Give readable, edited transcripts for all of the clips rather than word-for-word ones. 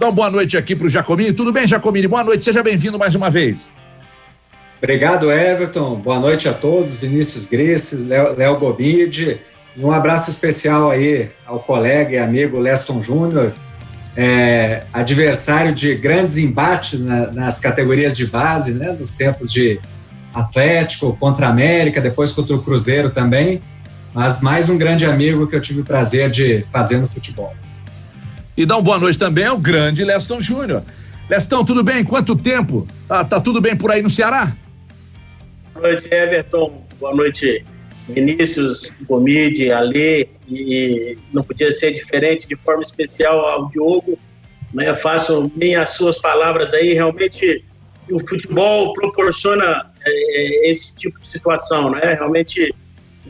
Então, boa noite aqui para o Giacomini. Tudo bem, Giacomini? Boa noite, seja bem-vindo mais uma vez. Obrigado, Everton. Boa noite a todos. Vinícius Gresses, Léo Gomide. Um abraço especial aí ao colega e amigo Leston Júnior, adversário de grandes embates nas categorias de base, né? Nos tempos de Atlético, contra a América, depois contra o Cruzeiro também. Mas mais um grande amigo que eu tive o prazer de fazer no futebol. E dá uma boa noite também ao grande Leston Júnior. Lestão, tudo bem? Quanto tempo? Tá tudo bem por aí no Ceará? Boa noite, Everton. Boa noite, Vinícius, Gomide, Alê, e não podia ser diferente, de forma especial ao Diogo, né? Faço minhas suas palavras aí, realmente o futebol proporciona esse tipo de situação, né? Realmente,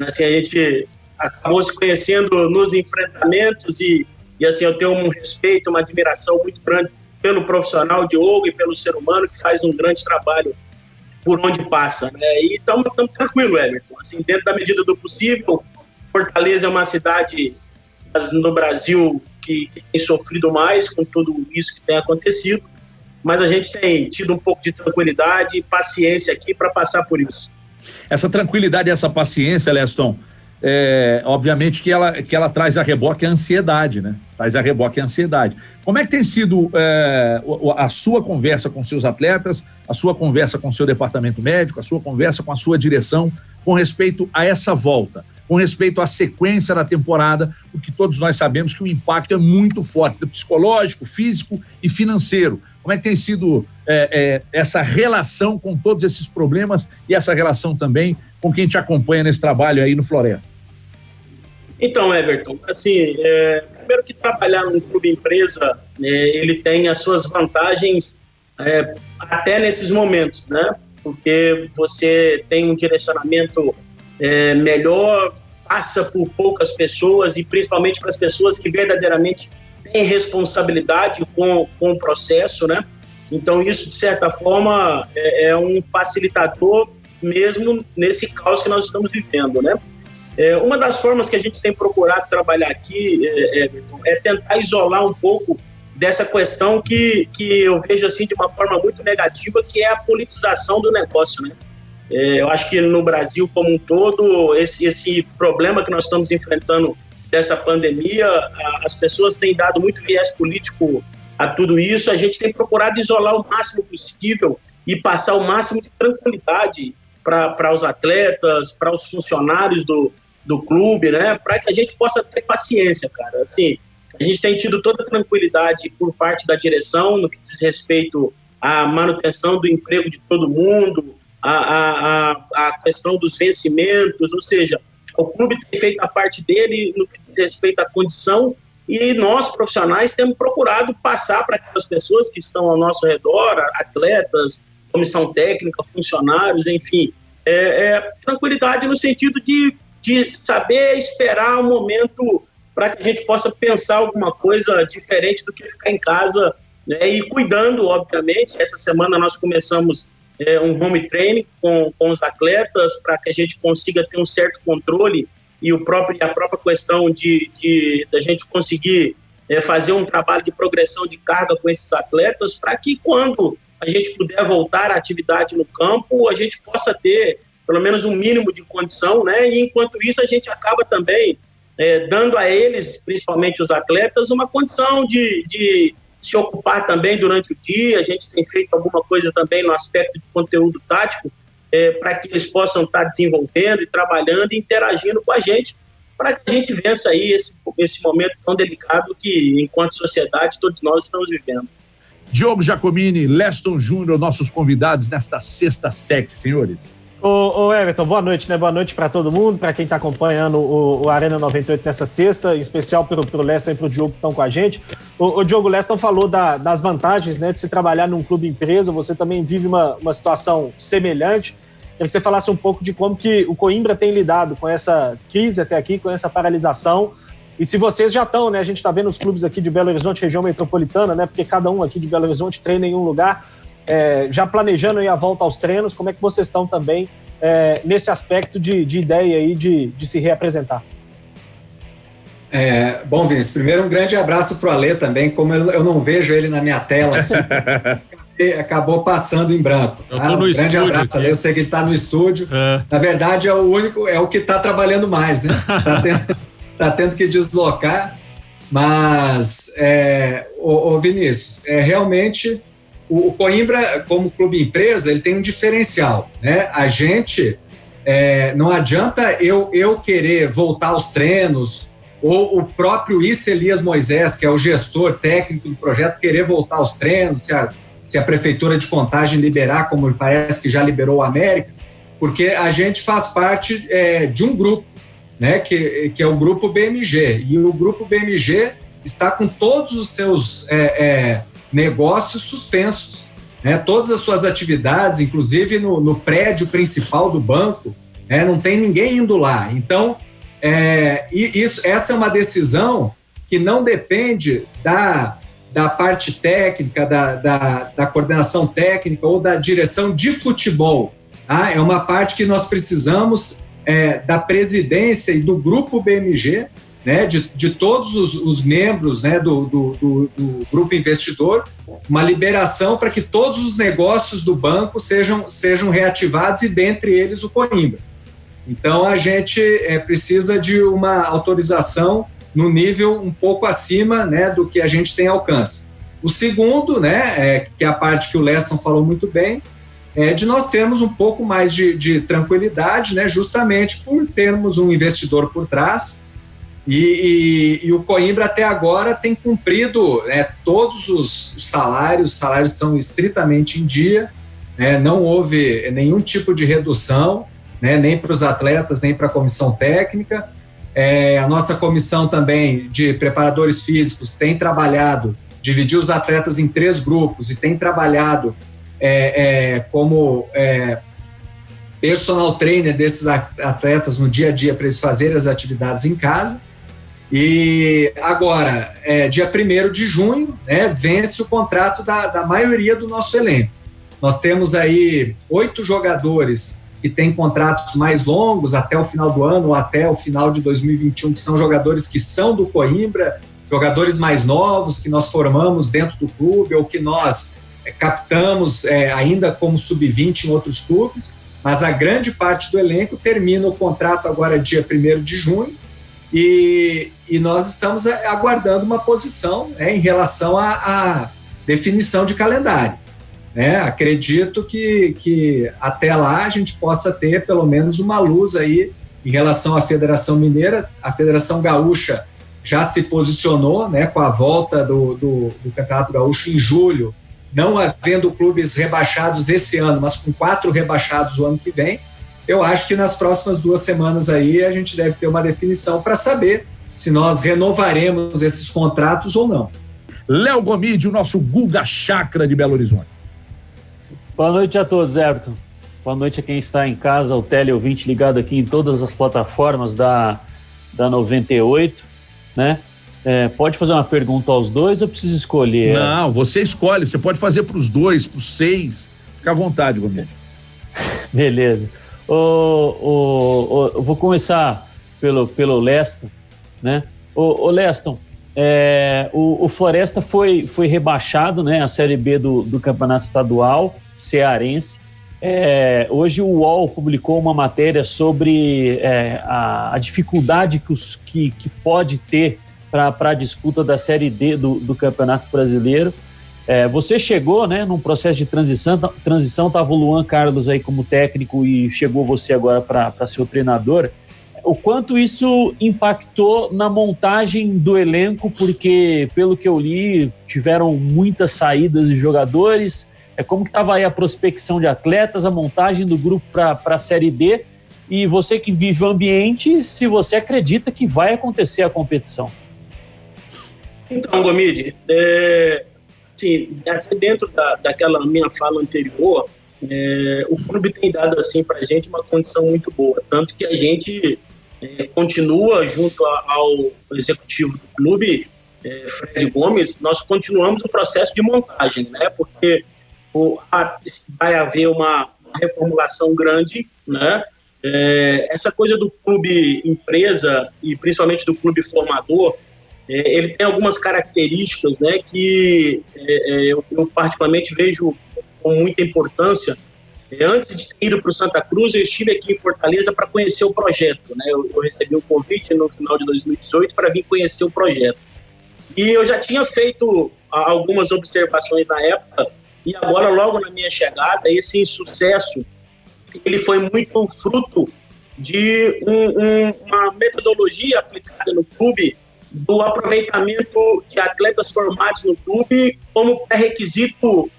assim, a gente acabou se conhecendo nos enfrentamentos e assim, eu tenho um respeito, uma admiração muito grande pelo profissional Diogo e pelo ser humano que faz um grande trabalho por onde passa, né? E estamos tranquilos, Everton. Assim, dentro da medida do possível, Fortaleza é uma cidade no Brasil que tem sofrido mais com tudo isso que tem acontecido, mas a gente tem tido um pouco de tranquilidade e paciência aqui para passar por isso. Essa tranquilidade e essa paciência, Leston, obviamente que ela traz a reboque a ansiedade, né? Traz a reboque a ansiedade. Como é que tem sido a sua conversa com seus atletas, a sua conversa com seu departamento médico, a sua conversa com a sua direção com respeito a essa volta, com respeito à sequência da temporada, porque todos nós sabemos que o impacto é muito forte, psicológico, físico e financeiro. Como é que tem sido essa relação com todos esses problemas e essa relação também com quem te acompanha nesse trabalho aí no Floresta? Então, Everton, assim, primeiro que trabalhar num clube empresa, ele tem as suas vantagens até nesses momentos, né? Porque você tem um direcionamento melhor, passa por poucas pessoas e principalmente para as pessoas que verdadeiramente têm responsabilidade com o processo, né? Então, isso, de certa forma, é um facilitador mesmo nesse caos que nós estamos vivendo, né? Uma das formas que a gente tem procurado trabalhar aqui, Everton, é tentar isolar um pouco dessa questão que eu vejo assim de uma forma muito negativa, que é a politização do negócio, né? Eu acho que no Brasil como um todo, esse problema que nós estamos enfrentando dessa pandemia, as pessoas têm dado muito viés político a tudo isso. A gente tem procurado isolar o máximo possível e passar o máximo de tranquilidade para os atletas, para os funcionários do clube, né? Para que a gente possa ter paciência, cara. Assim, a gente tem tido toda a tranquilidade por parte da direção no que diz respeito à manutenção do emprego de todo mundo, a questão dos vencimentos, ou seja, o clube tem feito a parte dele no que diz respeito à condição e nós, profissionais, temos procurado passar para aquelas pessoas que estão ao nosso redor, atletas, comissão técnica, funcionários, enfim, tranquilidade no sentido de saber esperar um momento para que a gente possa pensar alguma coisa diferente do que ficar em casa, né? E cuidando, obviamente. Essa semana nós começamos um home training com os atletas para que a gente consiga ter um certo controle e a própria questão da gente conseguir fazer um trabalho de progressão de carga com esses atletas para que quando a gente puder voltar à atividade no campo, a gente possa ter pelo menos um mínimo de condição, né? E enquanto isso a gente acaba também dando a eles, principalmente os atletas, uma condição de se ocupar também durante o dia. A gente tem feito alguma coisa também no aspecto de conteúdo tático para que eles possam estar desenvolvendo e trabalhando e interagindo com a gente para que a gente vença aí esse momento tão delicado que, enquanto sociedade, todos nós estamos vivendo. Diogo Giacomini, Leston Júnior, nossos convidados nesta sexta sexy, senhores. Ô Everton, boa noite, né? Boa noite para todo mundo, para quem está acompanhando o Arena 98 nessa sexta, em especial pro Leston e pro Diogo que estão com a gente. O Diogo, Leston falou das vantagens, né, de se trabalhar num clube empresa. Você também vive uma situação semelhante. Queria que você falasse um pouco de como que o Coimbra tem lidado com essa crise até aqui, com essa paralisação. E se vocês já estão, né? A gente está vendo os clubes aqui de Belo Horizonte, região metropolitana, né? Porque cada um aqui de Belo Horizonte treina em um lugar. Já planejando aí a volta aos treinos, como é que vocês estão também nesse aspecto de ideia aí de se reapresentar? Bom, Vinícius, primeiro um grande abraço para o Alê também, como eu não vejo ele na minha tela aqui, acabou passando em branco. Eu tô no grande estúdio abraço, aqui. Alê, eu sei que ele está no estúdio, na verdade é o que está trabalhando mais, né? Tá tendo que deslocar, mas, Vinícius, realmente o Coimbra, como clube empresa, ele tem um diferencial, né? A gente, não adianta eu querer voltar aos treinos, ou o próprio Elias Moisés, que é o gestor técnico do projeto, querer voltar aos treinos, se a Prefeitura de Contagem liberar, como parece que já liberou o América, porque a gente faz parte de um grupo, né, que é o Grupo BMG, e o Grupo BMG está com todos os seus negócios suspensos, né, todas as suas atividades, inclusive no prédio principal do banco, não tem ninguém indo lá. Então, essa é uma decisão que não depende da parte técnica, da coordenação técnica ou da direção de futebol. Tá? É uma parte que nós precisamos da presidência e do Grupo BMG, né, de todos os membros, né, do Grupo Investidor, uma liberação para que todos os negócios do banco sejam reativados e dentre eles o Coimbra. Então, a gente precisa de uma autorização no nível um pouco acima, né, do que a gente tem alcance. O segundo, né, que é a parte que o Leston falou muito bem, é de nós termos um pouco mais de tranquilidade, né, justamente por termos um investidor por trás, e o Coimbra até agora tem cumprido, né, todos os salários estão estritamente em dia, né, não houve nenhum tipo de redução, né, nem para os atletas, nem para a comissão técnica. A nossa comissão também de preparadores físicos tem trabalhado, dividiu os atletas em 3 grupos e tem trabalhado como personal trainer desses atletas no dia a dia para eles fazerem as atividades em casa. E agora, dia 1º de junho, né, vence o contrato da maioria do nosso elenco. Nós temos aí 8 jogadores que têm contratos mais longos até o final do ano ou até o final de 2021, que são jogadores que são do Coimbra, jogadores mais novos que nós formamos dentro do clube ou que nós captamos ainda como sub-20 em outros clubes, mas a grande parte do elenco termina o contrato agora dia 1º de junho e nós estamos aguardando uma posição, em relação à definição de calendário. Acredito que até lá a gente possa ter pelo menos uma luz aí em relação à Federação Mineira. A Federação Gaúcha já se posicionou, né, com a volta do Campeonato Gaúcho em julho, não havendo clubes rebaixados esse ano, mas com 4 rebaixados o ano que vem. Eu acho que nas próximas 2 semanas aí a gente deve ter uma definição para saber se nós renovaremos esses contratos ou não. Léo Gomide, o nosso Guga Chakra de Belo Horizonte. Boa noite a todos, Everton. Boa noite a quem está em casa, o teleouvinte ligado aqui em todas as plataformas da 98, né? Pode fazer uma pergunta aos dois ou preciso escolher? Não, você escolhe, você pode fazer para os 2, para os 6, fica à vontade, Gomide. Beleza. Eu vou começar pelo Leston, né? O Leston, o Floresta foi rebaixado, né, a Série B do Campeonato Estadual Cearense. Hoje o UOL publicou uma matéria sobre a dificuldade que pode ter para a disputa da Série D do Campeonato Brasileiro. Você chegou, né, num processo de transição, estava o Luan Carlos aí como técnico e chegou você agora para ser o treinador. O quanto isso impactou na montagem do elenco, porque, pelo que eu li, tiveram muitas saídas de jogadores. Como que estava aí a prospecção de atletas, a montagem do grupo para a Série D, e você que vive o ambiente, se você acredita que vai acontecer a competição? Então, Gomide, assim, até dentro daquela minha fala anterior, o clube tem dado assim, para a gente uma condição muito boa, tanto que a gente continua junto ao executivo do clube, Fred Gomes, nós continuamos o processo de montagem, né? Porque vai haver uma reformulação grande, né? essa coisa do clube empresa e principalmente do clube formador, ele tem algumas características, né, que eu particularmente vejo com muita importância. Antes de ter ido para o Santa Cruz, eu estive aqui em Fortaleza para conhecer o projeto, né? Eu recebi um convite no final de 2018 para vir conhecer o projeto. E eu já tinha feito algumas observações na época, e agora, logo na minha chegada, esse insucesso, ele foi muito fruto de uma metodologia aplicada no clube, do aproveitamento de atletas formados no clube como pré-requisito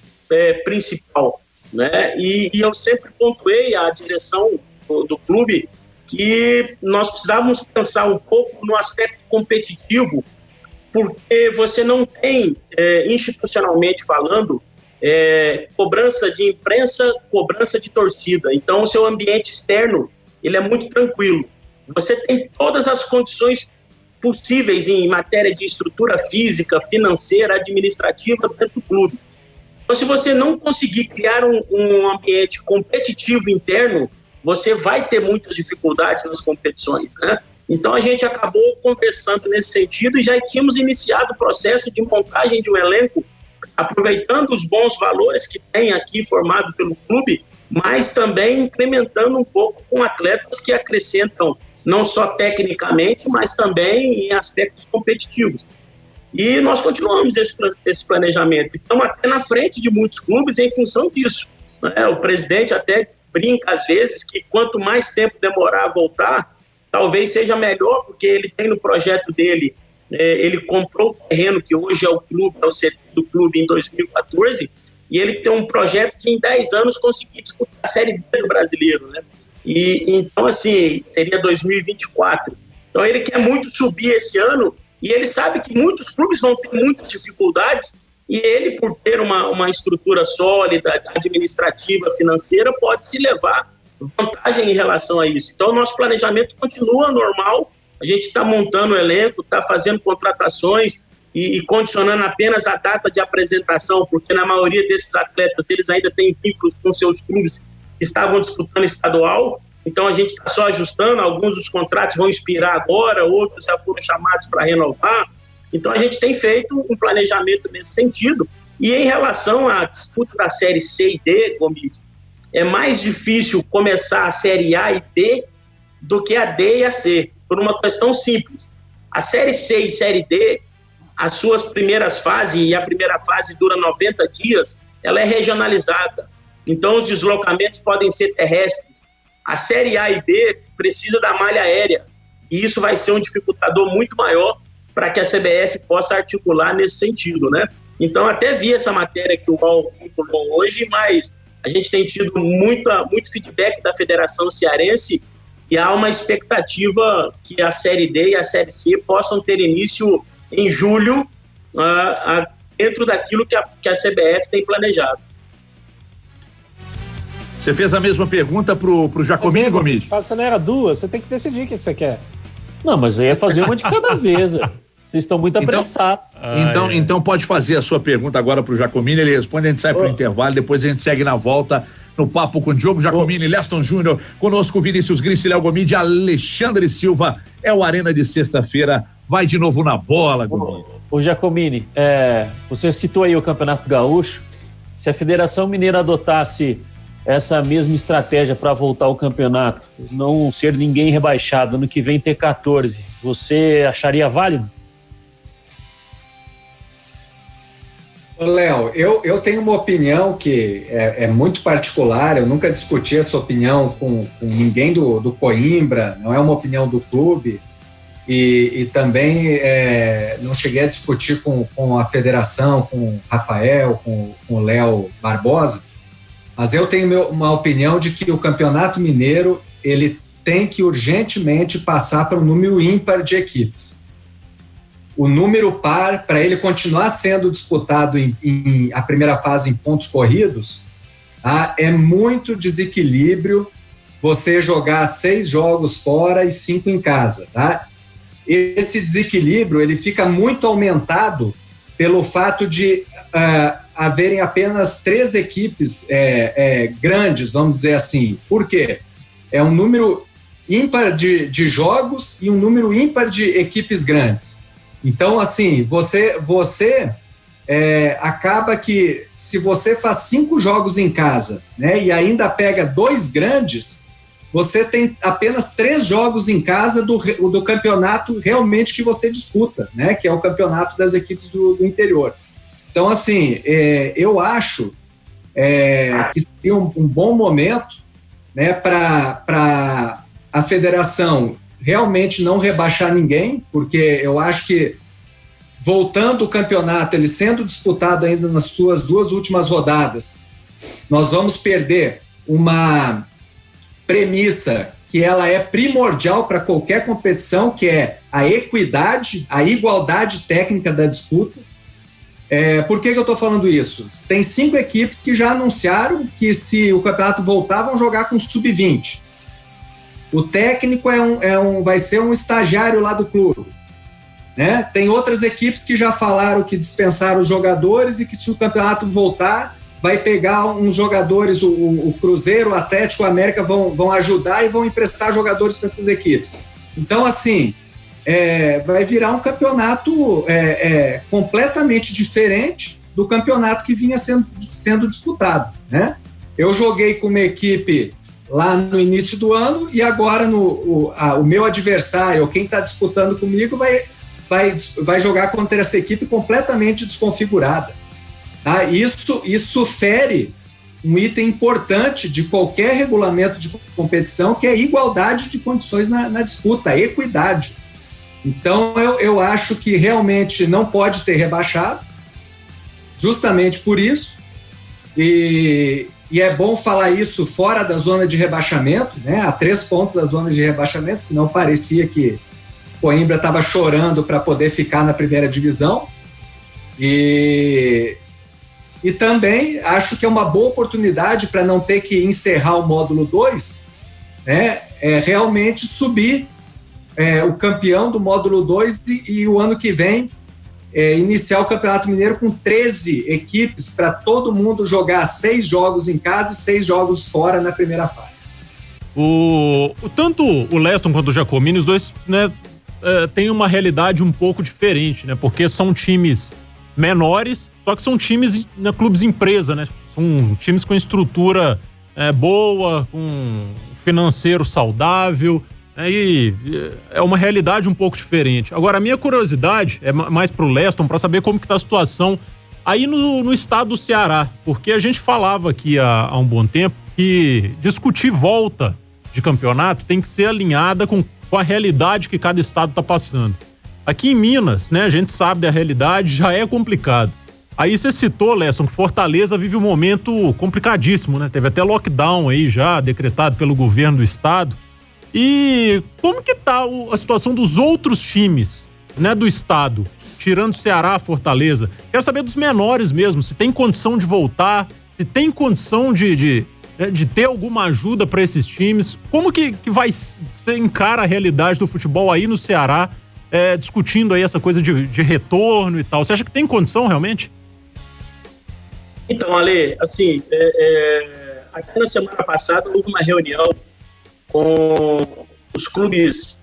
principal, né? E eu sempre pontuei à direção do clube que nós precisávamos pensar um pouco no aspecto competitivo, porque você não tem, institucionalmente falando, cobrança de imprensa, cobrança de torcida. Então, o seu ambiente externo, ele é muito tranquilo. Você tem todas as condições possíveis em matéria de estrutura física, financeira, administrativa dentro do clube. Então, se você não conseguir criar um ambiente competitivo interno, você vai ter muitas dificuldades nas competições, né? Então, a gente acabou conversando nesse sentido e já tínhamos iniciado o processo de montagem de um elenco, aproveitando os bons valores que tem aqui formado pelo clube, mas também incrementando um pouco com atletas que acrescentam não só tecnicamente, mas também em aspectos competitivos. E nós continuamos esse planejamento. Estamos até na frente de muitos clubes em função disso, né? O presidente até brinca às vezes que quanto mais tempo demorar a voltar, talvez seja melhor, porque ele tem no projeto dele, ele comprou o terreno que hoje é o clube, é o CT do clube em 2014, e ele tem um projeto de em 10 anos conseguir disputar a Série B do brasileiro, né? E então, assim, seria 2024. Então, ele quer muito subir esse ano e ele sabe que muitos clubes vão ter muitas dificuldades e ele, por ter uma estrutura sólida, administrativa, financeira, pode se levar vantagem em relação a isso. Então, o nosso planejamento continua normal, a gente está montando o elenco, está fazendo contratações e condicionando apenas a data de apresentação, porque na maioria desses atletas, eles ainda têm vínculos com seus clubes que estavam disputando estadual, então a gente está só ajustando, alguns dos contratos vão expirar agora, outros já foram chamados para renovar, então a gente tem feito um planejamento nesse sentido. E em relação à disputa da Série C e D, Gomes, é mais difícil começar a Série A e B do que a D e a C, por uma questão simples. A Série C e Série D, as suas primeiras fases, e a primeira fase dura 90 dias, ela é regionalizada. Então, os deslocamentos podem ser terrestres. A Série A e B precisa da malha aérea, e isso vai ser um dificultador muito maior para que a CBF possa articular nesse sentido, né? Então, até vi essa matéria que o UOL vinculou hoje, mas a gente tem tido muito feedback da Federação Cearense e há uma expectativa que a Série D e a Série C possam ter início em julho, dentro daquilo que a CBF tem planejado. Você fez a mesma pergunta pro Jacomini, Gomes? Você não era duas, você tem que decidir o que você quer. Não, mas eu ia fazer uma de cada vez. Vocês estão muito apressados. Então pode fazer a sua pergunta agora pro Jacomini, ele responde, a gente sai pro intervalo, depois a gente segue na volta no Papo com o Diogo Jacomini, Leston Júnior, conosco Vinícius Grice, Léo Gomide, Alexandre Silva, é o Arena de sexta-feira, vai de novo na bola, Gomide. Ô Jacomini, você citou aí o Campeonato Gaúcho, se a Federação Mineira adotasse essa mesma estratégia para voltar ao campeonato, não ser ninguém rebaixado, no que vem ter 14, você acharia válido? Léo, eu tenho uma opinião que é muito particular, eu nunca discuti essa opinião com ninguém do Coimbra, não é uma opinião do clube, e também não cheguei a discutir com a federação, com o Rafael, com o Léo Barbosa, mas eu tenho uma opinião de que o Campeonato Mineiro ele tem que urgentemente passar para um número ímpar de equipes. O número par, para ele continuar sendo disputado em a primeira fase em pontos corridos, é muito desequilíbrio você jogar 6 jogos fora e 5 em casa. Tá? Esse desequilíbrio ele fica muito aumentado pelo fato de haverem apenas 3 equipes grandes, vamos dizer assim. Por quê? é um número ímpar de jogos e um número ímpar de equipes grandes. Então, assim, você acaba que, se você faz 5 jogos em casa, né, e ainda pega 2 grandes, você tem apenas 3 jogos em casa do campeonato realmente que você disputa, né, que é o campeonato das equipes do interior. Então, assim, eu acho que seria um bom momento, né, para a federação realmente não rebaixar ninguém, porque eu acho que, voltando o campeonato, ele sendo disputado ainda nas suas 2 últimas rodadas, nós vamos perder uma premissa que ela é primordial para qualquer competição, que é a equidade, a igualdade técnica da disputa. Por que eu estou falando isso? Tem 5 equipes que já anunciaram que, se o campeonato voltar, vão jogar com sub-20. O técnico vai ser um estagiário lá do clube, né? Tem outras equipes que já falaram que dispensaram os jogadores e que, se o campeonato voltar, vai pegar uns jogadores, o Cruzeiro, o Atlético, o América vão ajudar e vão emprestar jogadores para essas equipes. Então, assim, vai virar um campeonato completamente diferente do campeonato que vinha sendo disputado, né? Eu joguei com uma equipe lá no início do ano e agora o meu adversário, quem está disputando comigo, vai jogar contra essa equipe completamente desconfigurada. Tá? Isso fere um item importante de qualquer regulamento de competição, que é a igualdade de condições na disputa, a equidade. Então, eu acho que realmente não pode ter rebaixado, justamente por isso, e é bom falar isso fora da zona de rebaixamento, né? A 3 pontos da zona de rebaixamento, senão parecia que Coimbra estava chorando para poder ficar na primeira divisão. E também acho que é uma boa oportunidade para não ter que encerrar o módulo 2, né? Realmente subir o campeão do módulo 2 e o ano que vem iniciar o Campeonato Mineiro com 13 equipes para todo mundo jogar 6 jogos em casa e 6 jogos fora na primeira fase. Tanto o Leston quanto o Giacomini, os dois, né, têm uma realidade um pouco diferente, né? Porque são times menores, só que são times, né, clubes empresa, né? São times com estrutura boa, com financeiro saudável, e é uma realidade um pouco diferente. Agora, a minha curiosidade é mais pro Leston, para saber como que tá a situação aí no estado do Ceará, porque a gente falava aqui há um bom tempo que discutir volta de campeonato tem que ser alinhada com a realidade que cada estado tá passando. Aqui em Minas, né, a gente sabe da realidade, já é complicado. Aí você citou, Leston, que Fortaleza vive um momento complicadíssimo, né? Teve até lockdown aí já decretado pelo governo do estado. E como que tá a situação dos outros times, né, do estado, tirando Ceará, Fortaleza? Quero saber dos menores mesmo, se tem condição de voltar, se tem condição de ter alguma ajuda para esses times. Como que você encara a realidade do futebol aí no Ceará, discutindo aí essa coisa de retorno e tal? Você acha que tem condição realmente? Então, Ale, assim, até na semana passada houve uma reunião com os clubes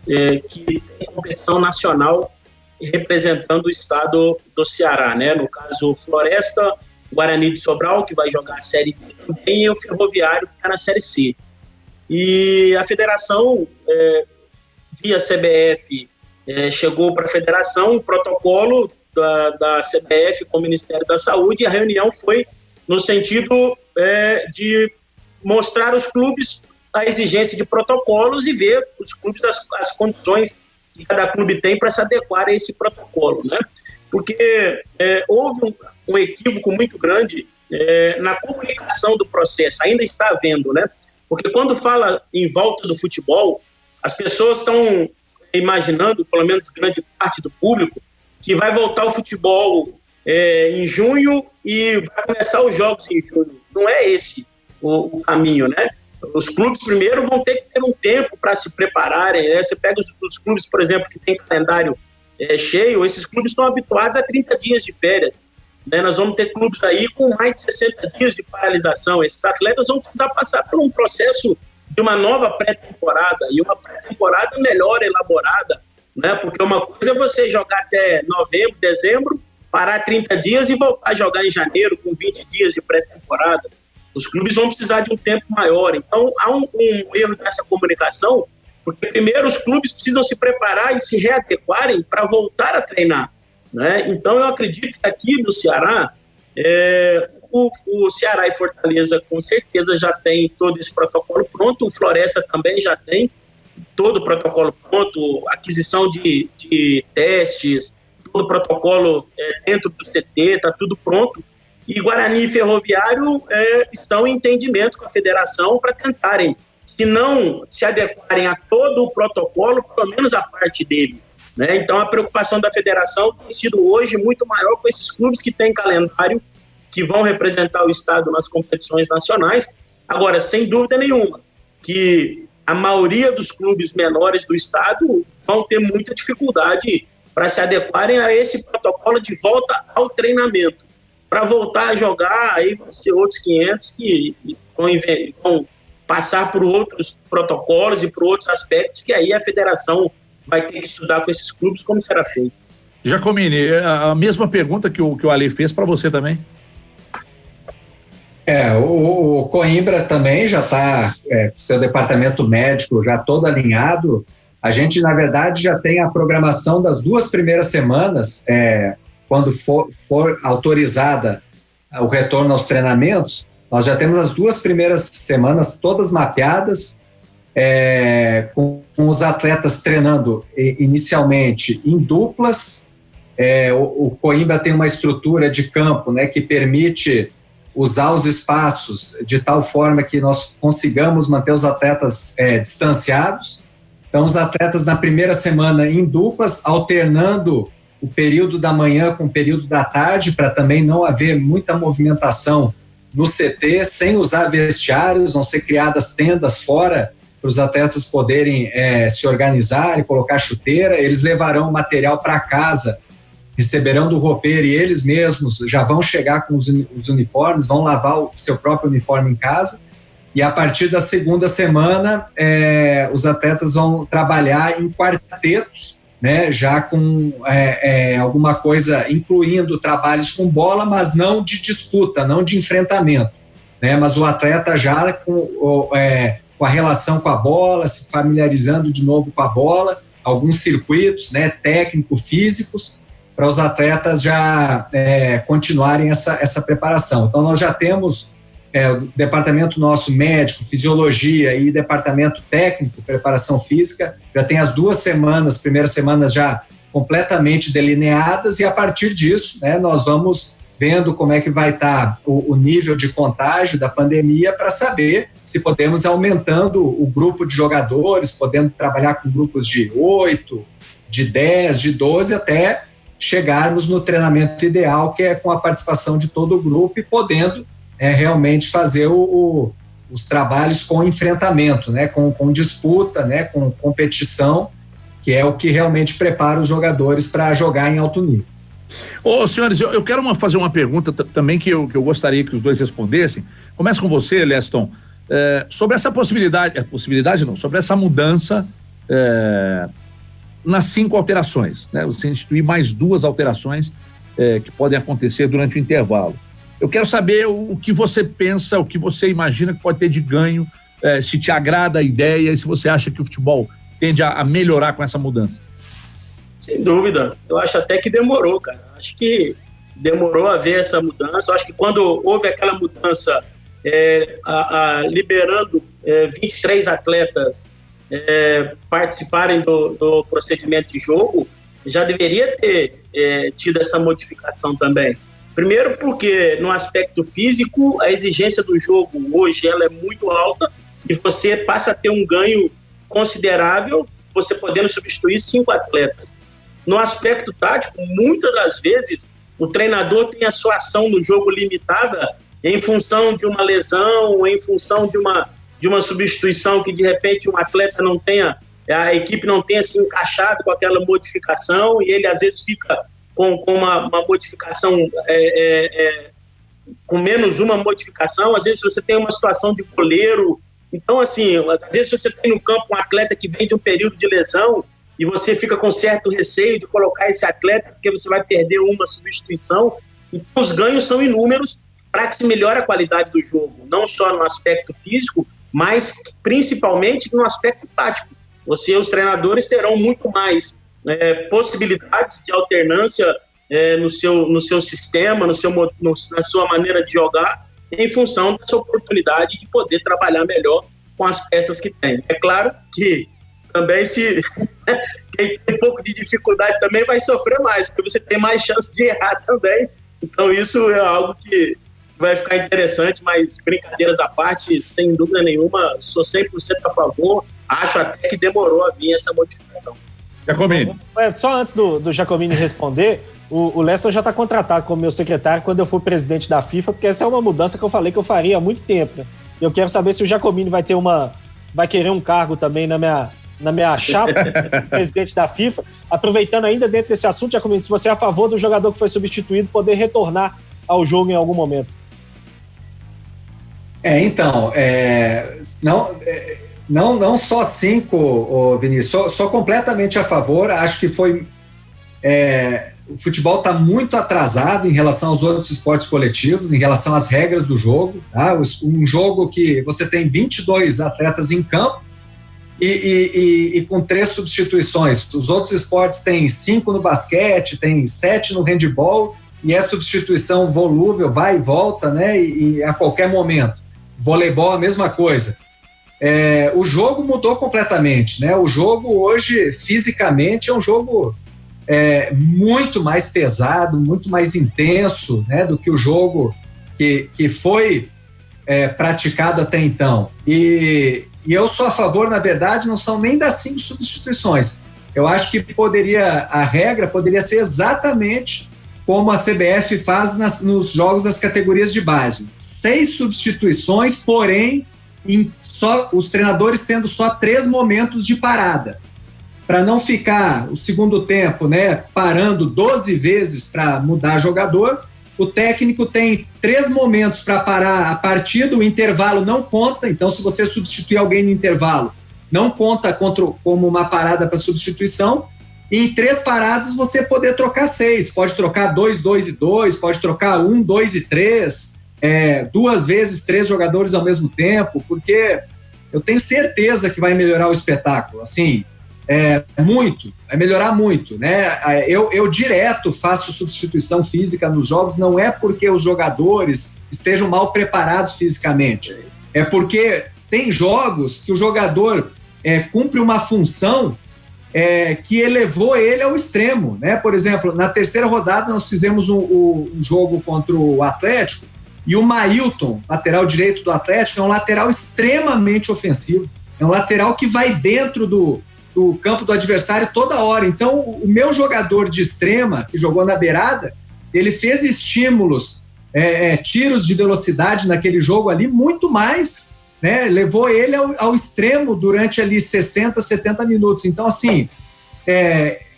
que têm competição nacional representando o estado do Ceará, né? No caso, Floresta, Guarani de Sobral, que vai jogar a Série B também, e o Ferroviário, que está na Série C. E a federação, via CBF, chegou para a federação um protocolo da CBF com o Ministério da Saúde, e a reunião foi no sentido de mostrar aos clubes a exigência de protocolos e ver os clubes as condições que cada clube tem para se adequar a esse protocolo, né? Porque houve um equívoco muito grande na comunicação do processo, ainda está havendo, né? Porque quando fala em volta do futebol, as pessoas estão imaginando, pelo menos grande parte do público, que vai voltar o futebol em junho e vai começar os jogos em junho. Não é esse o caminho, né? Os clubes primeiro vão ter que ter um tempo para se prepararem, né? Você pega os clubes, por exemplo, que tem calendário cheio, esses clubes estão habituados a 30 dias de férias, né? Nós vamos ter clubes aí com mais de 60 dias de paralisação. Esses atletas vão precisar passar por um processo de uma nova pré-temporada, e uma pré-temporada melhor elaborada, né? Porque uma coisa é você jogar até novembro, dezembro, parar 30 dias e voltar a jogar em janeiro com 20 dias de pré-temporada. Os clubes vão precisar de um tempo maior. Então, há um erro dessa comunicação, porque primeiro os clubes precisam se preparar e se readequarem para voltar a treinar, né? Então, eu acredito que aqui no Ceará, o Ceará e Fortaleza com certeza já tem todo esse protocolo pronto, o Floresta também já tem todo o protocolo pronto, aquisição de testes, todo o protocolo dentro do CT, está tudo pronto. E Guarani e Ferroviário estão em entendimento com a federação para tentarem, se não se adequarem a todo o protocolo, pelo menos a parte dele, né? Então a preocupação da federação tem sido hoje muito maior com esses clubes que têm calendário, que vão representar o estado nas competições nacionais. Agora, sem dúvida nenhuma, que a maioria dos clubes menores do estado vão ter muita dificuldade para se adequarem a esse protocolo de volta ao treinamento. Para voltar a jogar, aí vão ser outros 500 que vão passar por outros protocolos e por outros aspectos que aí a federação vai ter que estudar com esses clubes como será feito. Jacomini, a mesma pergunta que o Ale fez para você também. O Coimbra também já está, seu departamento médico já todo alinhado. A gente, na verdade, já tem a programação das 2 primeiras semanas, quando for autorizada o retorno aos treinamentos, nós já temos as 2 primeiras semanas todas mapeadas, com os atletas treinando inicialmente em duplas. O Coimbra tem uma estrutura de campo, né, que permite usar os espaços de tal forma que nós consigamos manter os atletas distanciados. Então, os atletas na primeira semana em duplas, alternando o período da manhã com o período da tarde, para também não haver muita movimentação no CT, sem usar vestiários, vão ser criadas tendas fora para os atletas poderem se organizar e colocar chuteira. Eles levarão material para casa, receberão do roupeiro e eles mesmos já vão chegar com os uniformes, vão lavar o seu próprio uniforme em casa. E a partir da segunda semana, os atletas vão trabalhar em quartetos, né, já com alguma coisa, incluindo trabalhos com bola, mas não de disputa, não de enfrentamento, né, mas o atleta já com a relação com a bola, se familiarizando de novo com a bola, alguns circuitos, né, técnico-físicos, para os atletas já continuarem essa preparação. Então, nós já temos o departamento nosso médico, fisiologia e departamento técnico, preparação física, já tem as 2 semanas, primeiras semanas já completamente delineadas, e a partir disso, né, nós vamos vendo como é que vai estar o nível de contágio da pandemia para saber se podemos ir aumentando o grupo de jogadores, podendo trabalhar com grupos de 8, de 10, de 12, até chegarmos no treinamento ideal, que é com a participação de todo o grupo e podendo realmente fazer os trabalhos com enfrentamento, né, com disputa, né, com competição, que é o que realmente prepara os jogadores para jogar em alto nível. Ô, senhores, eu quero fazer uma pergunta também que eu gostaria que os dois respondessem. Começa com você, Leston, sobre essa sobre essa mudança nas 5 alterações, né? Você instituir mais 2 alterações que podem acontecer durante o intervalo. Eu quero saber o que você pensa, o que você imagina que pode ter de ganho, se te agrada a ideia e se você acha que o futebol tende a melhorar com essa mudança. Sem dúvida. Eu acho até que demorou, cara. Acho que demorou a ver essa mudança. Eu acho que quando houve aquela mudança liberando 23 atletas participarem do procedimento de jogo, já deveria ter tido essa modificação também. Primeiro porque no aspecto físico a exigência do jogo hoje ela é muito alta e você passa a ter um ganho considerável você podendo substituir 5 atletas. No aspecto tático, muitas das vezes o treinador tem a sua ação no jogo limitada em função de uma lesão, em função de uma substituição que de repente um atleta não tenha, a equipe não tenha se encaixado com aquela modificação e ele às vezes fica com uma modificação, com menos uma modificação. Às vezes você tem uma situação de goleiro Então, assim, às vezes você tem no campo um atleta que vem de um período de lesão e você fica com certo receio de colocar esse atleta porque você vai perder uma substituição. Então, os ganhos são inúmeros para que se melhore a qualidade do jogo, não só no aspecto físico, mas principalmente no aspecto tático. Os treinadores terão muito mais possibilidades de alternância no seu sistema, na sua maneira de jogar, em função dessa oportunidade de poder trabalhar melhor com as peças que tem. É claro que também quem tem um pouco de dificuldade também vai sofrer mais, porque você tem mais chance de errar também. Então isso é algo que vai ficar interessante, mas brincadeiras à parte, sem dúvida nenhuma, sou 100% a favor. Acho até que demorou a vir essa modificação. Jacomini. Só antes do Jacomini responder, o Leston já está contratado como meu secretário quando eu for presidente da FIFA, porque essa é uma mudança que eu falei que eu faria há muito tempo. Né? Eu quero saber se o Jacomini vai querer um cargo também na minha chapa de presidente da FIFA. Aproveitando ainda dentro desse assunto, Jacomini, se você é a favor do jogador que foi substituído poder retornar ao jogo em algum momento. Não só 5, Vinícius, sou completamente a favor. Acho que o futebol está muito atrasado em relação aos outros esportes coletivos, em relação às regras do jogo. Tá? Um jogo que você tem 22 atletas em campo e com 3 substituições. Os outros esportes têm 5 no basquete, tem 7 no handebol, e é substituição volúvel, vai e volta, né? E a qualquer momento. Voleibol, a mesma coisa. O jogo mudou completamente, né? O jogo hoje, fisicamente, é um jogo muito mais pesado, muito mais intenso, né, do que o jogo que foi praticado até então. E eu sou a favor, na verdade, não são nem das 5 substituições. Eu acho que a regra poderia ser exatamente como a CBF faz nos jogos das categorias de base. 6 substituições, porém, os treinadores tendo só 3 momentos de parada, para não ficar o segundo tempo, né, parando 12 vezes para mudar jogador. O técnico tem 3 momentos para parar a partida, o intervalo não conta, então se você substituir alguém no intervalo, não conta como uma parada para substituição, e em 3 paradas você poder trocar 6, pode trocar 2, 2 e 2, pode trocar 1, 2 e 3, 2 vezes 3 jogadores ao mesmo tempo, porque eu tenho certeza que vai melhorar o espetáculo, assim, vai melhorar muito, né? Eu direto faço substituição física nos jogos, não é porque os jogadores estejam mal preparados fisicamente, é porque tem jogos que o jogador cumpre uma função que elevou ele ao extremo, né? Por exemplo, na 3ª rodada nós fizemos um jogo contra o Atlético, e o Mailton, lateral direito do Atlético, é um lateral extremamente ofensivo, é um lateral que vai dentro do campo do adversário toda hora. Então, o meu jogador de extrema, que jogou na beirada, ele fez estímulos, tiros de velocidade naquele jogo ali, muito mais, né? Levou ele ao extremo durante ali 60, 70 minutos. Então, assim,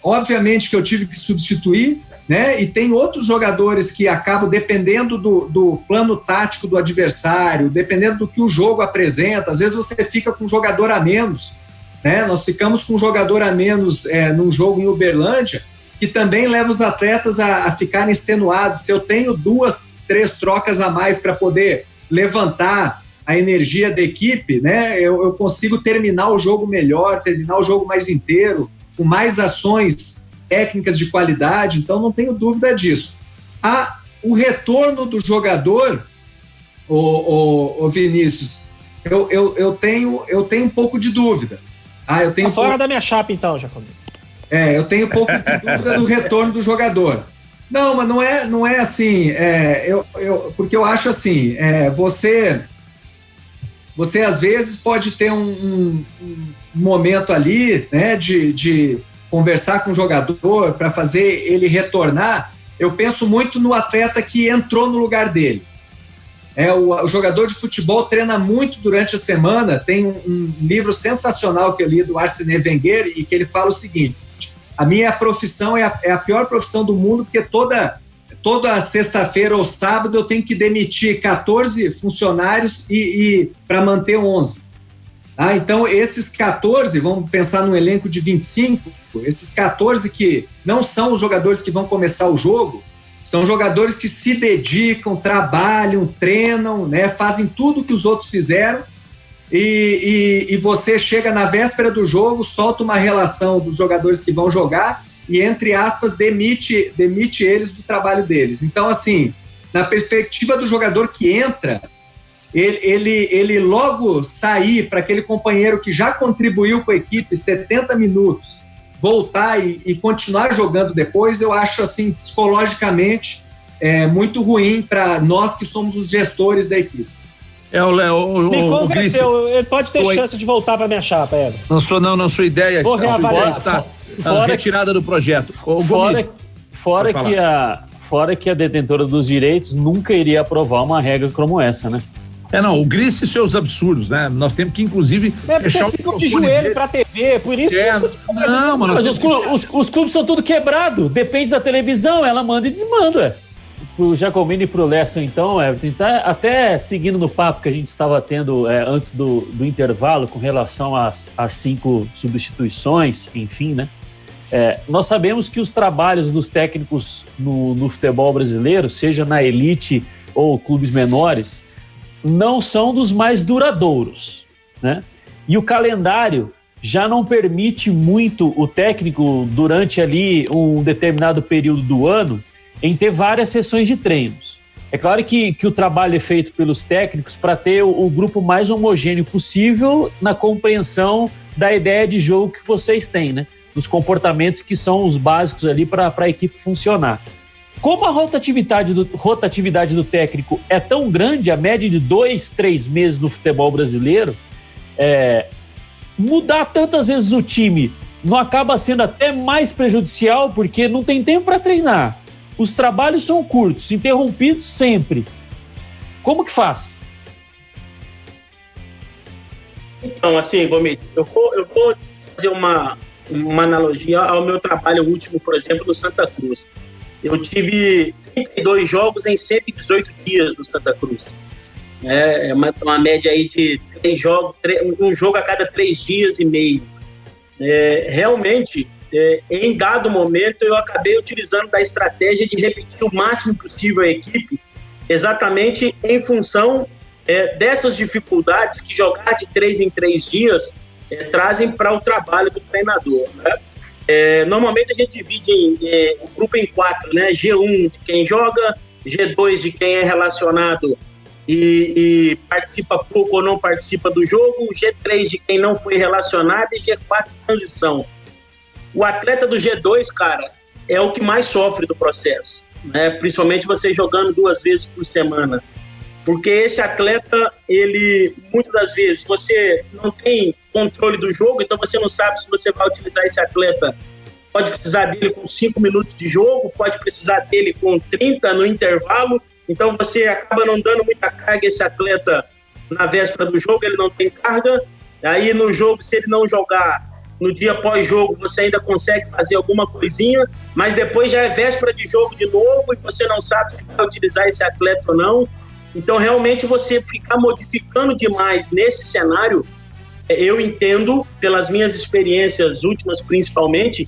obviamente que eu tive que substituir, né? E tem outros jogadores que acabam dependendo do plano tático do adversário, dependendo do que o jogo apresenta. Às vezes você fica com um jogador a menos, né? Nós ficamos com um jogador a menos num jogo em Uberlândia, que também leva os atletas a ficarem extenuados. Se eu tenho 2, 3 trocas a mais para poder levantar a energia da equipe, né? Eu consigo terminar o jogo melhor, terminar o jogo mais inteiro, com mais ações técnicas de qualidade, então não tenho dúvida disso. O retorno do jogador, o Vinícius, eu tenho um pouco de dúvida. Eu tenho fora da minha chapa, então, Jacomini. Eu tenho um pouco de dúvida do retorno do jogador. Não, mas não é assim, porque eu acho assim, você às vezes pode ter um momento ali, né, de conversar com o jogador para fazer ele retornar. Eu penso muito no atleta que entrou no lugar dele. O jogador de futebol treina muito durante a semana. Tem um livro sensacional que eu li do Arsène Wenger, e que ele fala o seguinte: a minha profissão é a pior profissão do mundo, porque toda sexta-feira ou sábado eu tenho que demitir 14 funcionários e para manter 11. Então esses 14, vamos pensar num elenco de 25, esses 14 que não são os jogadores que vão começar o jogo, são jogadores que se dedicam, trabalham, treinam, né, fazem tudo que os outros fizeram, e você chega na véspera do jogo, solta uma relação dos jogadores que vão jogar e, entre aspas, demite eles do trabalho deles. Então, assim, na perspectiva do jogador que entra, ele logo sair para aquele companheiro que já contribuiu com a equipe 70 minutos, voltar e continuar jogando depois, eu acho, assim, psicologicamente muito ruim para nós que somos os gestores da equipe. Me convenceu, ele pode ter chance de voltar para minha chapa, Eva. Não, sua ideia está retirada do projeto. Fora que a detentora dos direitos nunca iria aprovar uma regra como essa, né? O Gris e seus absurdos, né? Nós temos que, inclusive, fechar o ficam de joelho pra TV, por isso mas os clubes são tudo quebrado, depende da televisão, ela manda e desmanda. Pro Giacomini e pro Leston, então, tá até seguindo no papo que a gente estava tendo antes do intervalo com relação às 5 substituições, enfim, né? Nós sabemos que os trabalhos dos técnicos no futebol brasileiro, seja na elite ou clubes menores, não são dos mais duradouros, né? E o calendário já não permite muito o técnico, durante ali um determinado período do ano, em ter várias sessões de treinos. É claro que o trabalho é feito pelos técnicos para ter o grupo mais homogêneo possível na compreensão da ideia de jogo que vocês têm, né? Dos comportamentos que são os básicos ali para a equipe funcionar. Como a rotatividade do técnico é tão grande, a média de 2-3 meses no futebol brasileiro, mudar tantas vezes o time não acaba sendo até mais prejudicial, porque não tem tempo para treinar. Os trabalhos são curtos, interrompidos sempre. Como que faz? Então, assim, Gomide, eu vou fazer uma analogia ao meu trabalho último, por exemplo, no Santa Cruz. Eu tive 32 jogos em 118 dias no Santa Cruz. É uma média aí de 3 jogos, um jogo a cada 3 dias e meio. Realmente, em dado momento, eu acabei utilizando da estratégia de repetir o máximo possível a equipe, exatamente em função dessas dificuldades que jogar de 3 em 3 dias trazem para o trabalho do treinador, né? Normalmente a gente divide o grupo em 4, né? G1 de quem joga, G2 de quem é relacionado e participa pouco ou não participa do jogo, G3 de quem não foi relacionado e G4 transição. O atleta do G2, cara, é o que mais sofre do processo, né? Principalmente você jogando 2 vezes por semana. Porque esse atleta, ele, muitas das vezes, você não tem controle do jogo, então você não sabe se você vai utilizar esse atleta. Pode precisar dele com 5 minutos de jogo, pode precisar dele com 30 no intervalo, então você acaba não dando muita carga a esse atleta na véspera do jogo, ele não tem carga. Aí no jogo, se ele não jogar, no dia pós-jogo você ainda consegue fazer alguma coisinha, mas depois já é véspera de jogo de novo e você não sabe se vai utilizar esse atleta ou não. Então, realmente, você ficar modificando demais nesse cenário, eu entendo, pelas minhas experiências últimas principalmente,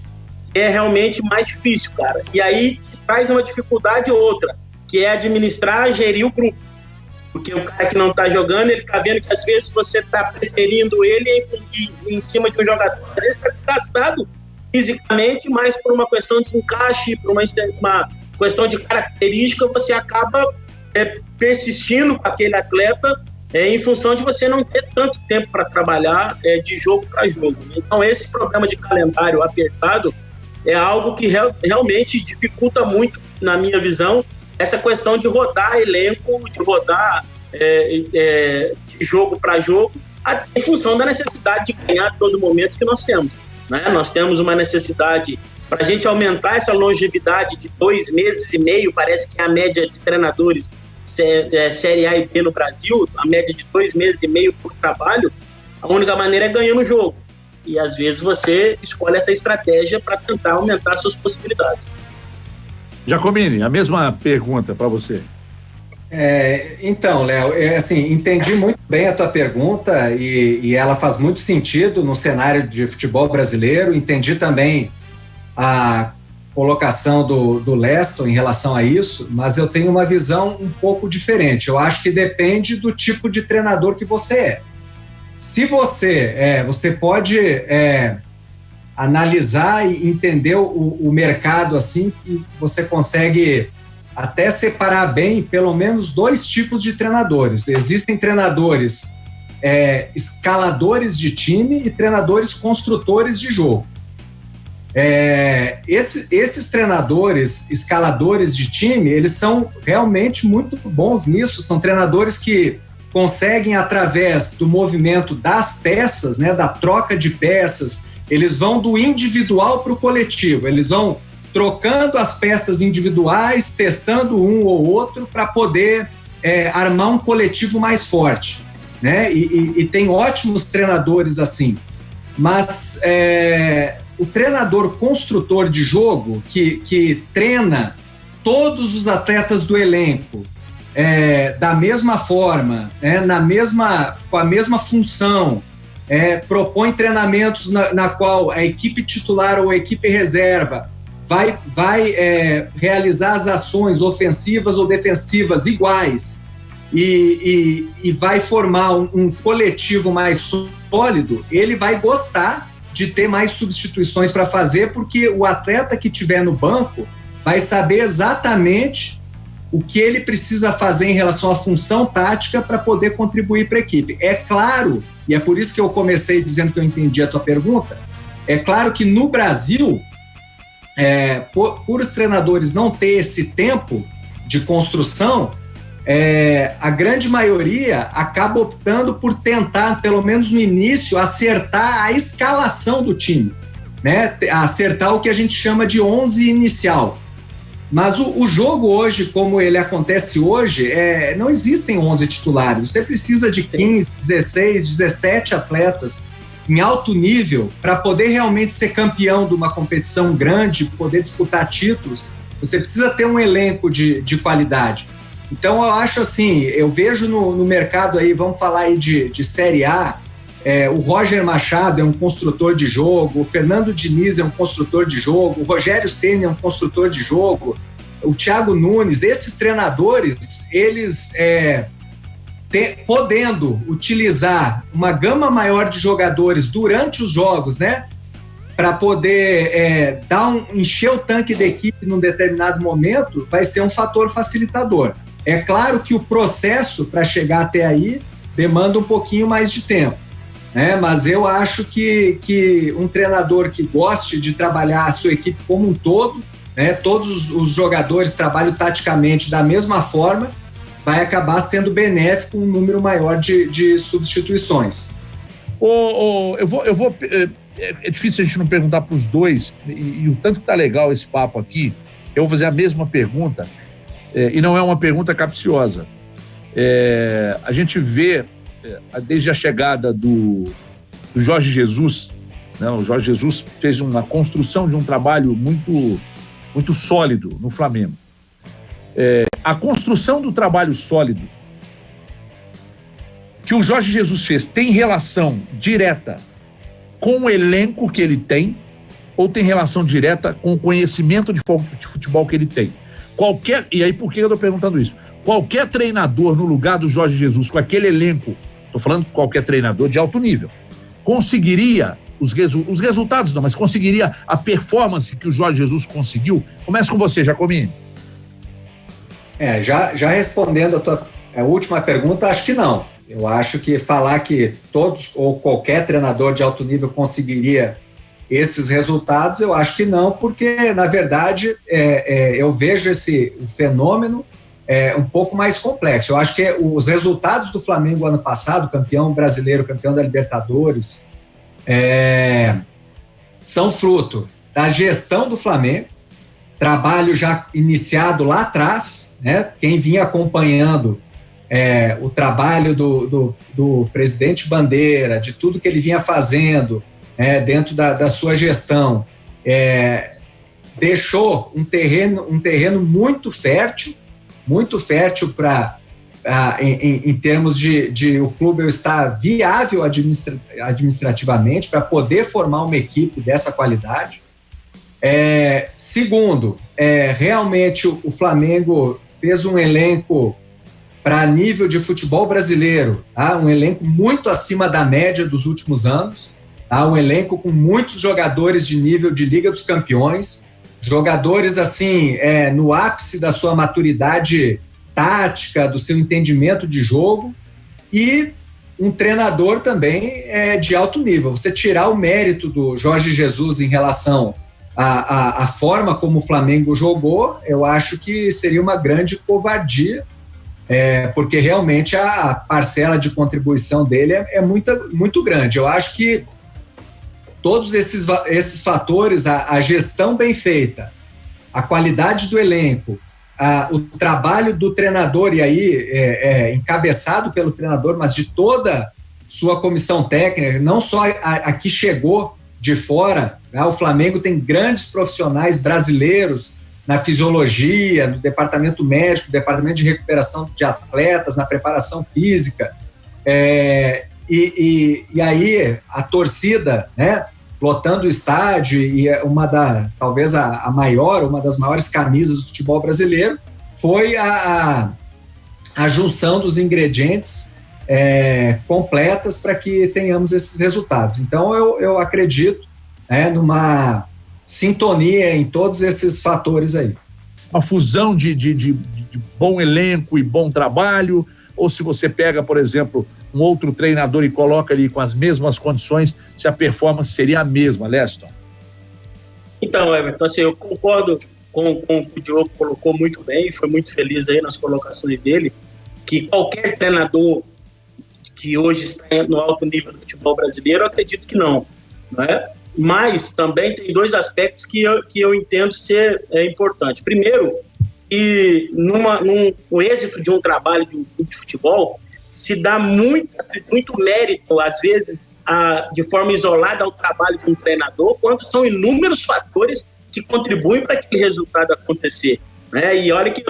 que é realmente mais difícil, cara. E aí traz uma dificuldade outra, que é administrar, gerir o grupo. Porque o cara que não tá jogando, ele tá vendo que às vezes você tá preferindo ele em cima de um jogador. Às vezes tá desgastado fisicamente, mas por uma questão de encaixe, por uma questão de característica, você acaba persistindo com aquele atleta em função de você não ter tanto tempo para trabalhar de jogo para jogo. Então, esse problema de calendário apertado é algo que realmente dificulta muito, na minha visão, essa questão de rodar elenco, de rodar de jogo para jogo, em função da necessidade de ganhar a todo momento que nós temos, né? Nós temos uma necessidade para a gente aumentar essa longevidade de 2 meses e meio, parece que é a média de treinadores Série A e B no Brasil, a média de 2 meses e meio por trabalho, a única maneira é ganhando o jogo. E às vezes você escolhe essa estratégia para tentar aumentar suas possibilidades. Giacomini, a mesma pergunta para você. Então, Léo, assim, entendi muito bem a tua pergunta e ela faz muito sentido no cenário de futebol brasileiro. Entendi também a colocação do Leston em relação a isso, mas eu tenho uma visão um pouco diferente. Eu acho que depende do tipo de treinador que você é. Se você pode analisar e entender o mercado assim, que você consegue até separar bem pelo menos 2 tipos de treinadores. Existem treinadores escaladores de time e treinadores construtores de jogo. Esses treinadores escaladores de time, eles são realmente muito bons nisso, são treinadores que conseguem, através do movimento das peças, né, da troca de peças, eles vão do individual para o coletivo, eles vão trocando as peças individuais, testando um ou outro para poder armar um coletivo mais forte, né? E tem ótimos treinadores assim, mas o treinador construtor de jogo que treina todos os atletas do elenco da mesma forma, com a mesma função, propõe treinamentos na qual a equipe titular ou a equipe reserva vai realizar as ações ofensivas ou defensivas iguais e vai formar um coletivo mais sólido, ele vai gostar de ter mais substituições para fazer, porque o atleta que estiver no banco vai saber exatamente o que ele precisa fazer em relação à função tática para poder contribuir para a equipe. É claro, e é por isso que eu comecei dizendo que eu entendi a tua pergunta, é claro que no Brasil, por os treinadores não ter esse tempo de construção, a grande maioria acaba optando por tentar, pelo menos no início, acertar a escalação do time, né? Acertar o que a gente chama de 11 inicial. Mas o jogo hoje, como ele acontece hoje, não existem 11 titulares. Você precisa de 15, 16, 17 atletas em alto nível para poder realmente ser campeão de uma competição grande, poder disputar títulos. Você precisa ter um elenco de qualidade. Então, eu acho assim, eu vejo no mercado aí, vamos falar aí de Série A, o Roger Machado é um construtor de jogo, o Fernando Diniz é um construtor de jogo, o Rogério Ceni é um construtor de jogo, o Thiago Nunes, esses treinadores, eles podendo utilizar uma gama maior de jogadores durante os jogos, né, para poder encher o tanque da equipe num determinado momento, vai ser um fator facilitador. É claro que o processo para chegar até aí demanda um pouquinho mais de tempo, né? Mas eu acho que um treinador que goste de trabalhar a sua equipe como um todo, né, todos os jogadores trabalham taticamente da mesma forma, vai acabar sendo benéfico um número maior de substituições. É difícil a gente não perguntar para os dois, e o tanto que tá legal esse papo aqui, eu vou fazer a mesma pergunta, e não é uma pergunta capciosa. A gente vê, desde a chegada do Jorge Jesus, né, o Jorge Jesus fez uma construção de um trabalho muito, muito sólido no Flamengo. A construção do trabalho sólido que o Jorge Jesus fez tem relação direta com o elenco que ele tem ou tem relação direta com o conhecimento de futebol que ele tem? E aí, por que eu estou perguntando isso? Qualquer treinador no lugar do Jorge Jesus, com aquele elenco, estou falando qualquer treinador de alto nível, conseguiria os resultados, não, mas conseguiria a performance que o Jorge Jesus conseguiu? Começa com você, Jacomini. Já respondendo a tua última pergunta, acho que não. Eu acho que falar que todos ou qualquer treinador de alto nível conseguiria esses resultados, eu acho que não, porque, na verdade, eu vejo o fenômeno um pouco mais complexo. Eu acho que os resultados do Flamengo ano passado, campeão brasileiro, campeão da Libertadores, são fruto da gestão do Flamengo, trabalho já iniciado lá atrás, né? Quem vinha acompanhando o trabalho do presidente Bandeira, de tudo que ele vinha fazendo dentro da sua gestão, deixou um terreno muito fértil, muito fértil em termos de o clube estar viável administrativamente para poder formar uma equipe dessa qualidade. Segundo, realmente o Flamengo fez um elenco para nível de futebol brasileiro, tá? Um elenco muito acima da média dos últimos anos, tá? Um elenco com muitos jogadores de nível de Liga dos Campeões, jogadores assim, no ápice da sua maturidade tática, do seu entendimento de jogo, e um treinador também de alto nível. Você tirar o mérito do Jorge Jesus em relação à forma como o Flamengo jogou, eu acho que seria uma grande covardia, porque realmente a parcela de contribuição dele é muito grande. Eu acho que todos esses fatores, a gestão bem feita, a qualidade do elenco, o trabalho do treinador, e aí encabeçado pelo treinador, mas de toda sua comissão técnica, não só a que chegou de fora, né? O Flamengo tem grandes profissionais brasileiros na fisiologia, no departamento médico, no departamento de recuperação de atletas, na preparação física, e aí a torcida, né, lotando o estádio, e talvez uma das maiores camisas do futebol brasileiro, foi a junção dos ingredientes completas para que tenhamos esses resultados. Então eu acredito numa sintonia em todos esses fatores aí. Uma fusão de bom elenco e bom trabalho, ou se você pega, por exemplo, um outro treinador e coloca ali com as mesmas condições, se a performance seria a mesma, Leston? Então, Everton, assim, eu concordo com o que o Diogo colocou muito bem, foi muito feliz aí nas colocações dele, que qualquer treinador que hoje está no alto nível do futebol brasileiro, eu acredito que não é? Mas também tem dois aspectos que eu entendo ser importante. Primeiro, que no êxito de um trabalho de um clube de futebol, se dá muito mérito, às vezes, de forma isolada ao trabalho de um treinador, quando são inúmeros fatores que contribuem para aquele resultado acontecer. Né? E olha que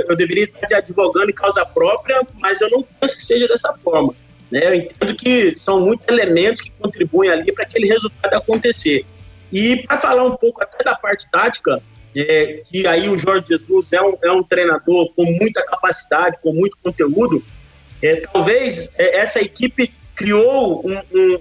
eu deveria estar advogando em causa própria, mas eu não penso que seja dessa forma. Né? Eu entendo que são muitos elementos que contribuem ali para aquele resultado acontecer. E para falar um pouco até da parte tática, que aí o Jorge Jesus é um treinador com muita capacidade, com muito conteúdo, talvez essa equipe criou